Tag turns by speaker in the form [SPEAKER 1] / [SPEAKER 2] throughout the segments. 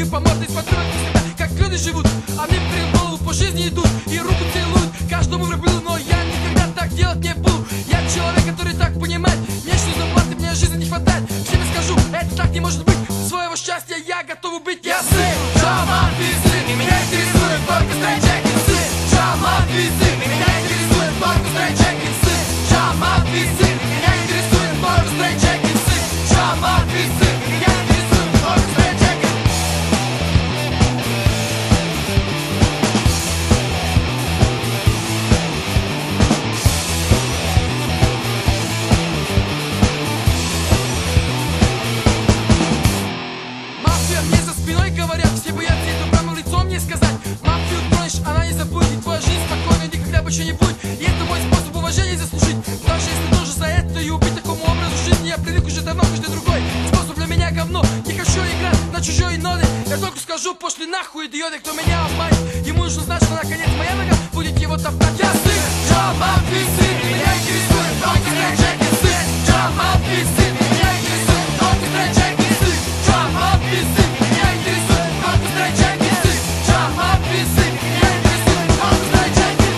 [SPEAKER 1] по морде, смотрю на себя, как люди живут. А мне прям в голову по жизни идут и руку целуют. Каждому люблю, но я никогда так делать не буду. Я человек, который так понимает. Месячной зарплаты мне жизни не хватает. Всем скажу, это так не может быть. Своего счастья я готов быть. Я сын, Джаман, ты сын, и меня интересует только стрейчеки. Сын, Джаман, ты сын, и меня интересует только стрейчеки. Сын, Джаман, ты сын, и меня интересует только стрейчеки. Сын, Джаман, ты сын, и меня интересует только стрейчеки. Мафия мне за спиной говорят, все боятся это прямо лицом мне сказать. Мафию тронешь, она не забудет, и твоя жизнь спокойно никогда больше не будет. И это мой способ уважения заслужить. Даже если тоже за это и убить такому образу жизни, я привык уже давно, каждый другой способ для меня говно. Не хочу играть на чужой ноды. Я только скажу, пошли нахуй, идиоты, кто меня обманет. Ему нужно знать, что наконец моя нога будет его топтать. Я сын, Джаман, ты сын, и меня интересует только стрейчеки. Сын, Джаман, ты сын, и меня интересует только стрейчеки. Сын, Джаман, ты сын, и меня интересует только стрейчеки. Сын, Джаман, ты сын, и меня интересует только стрейчеки.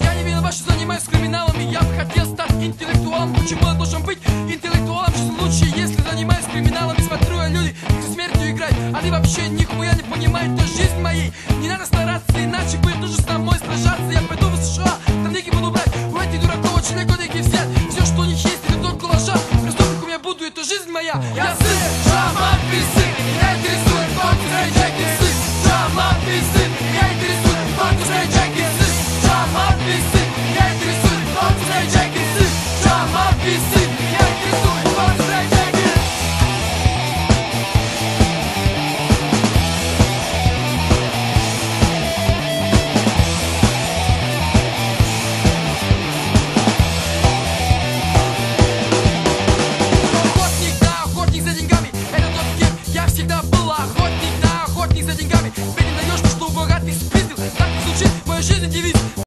[SPEAKER 1] Я не виноват, что занимаюсь криминалом, и я бы хотел стать интеллектуалом. Почему я должен быть интеллектуалом? Жизнь лучше, если занимаюсь криминалом. И смотрю, а люди со смертью играют. Они вообще нихуя не понимают той жизни моей. Не надо стараться, иначе будет нужно с тобой сражаться. Я пойду в США, там деньги буду брать. У этих дураков очень легко деньги взять. Все, что у них есть, это только лажа. Преступник у меня буду, это жизнь моя. Я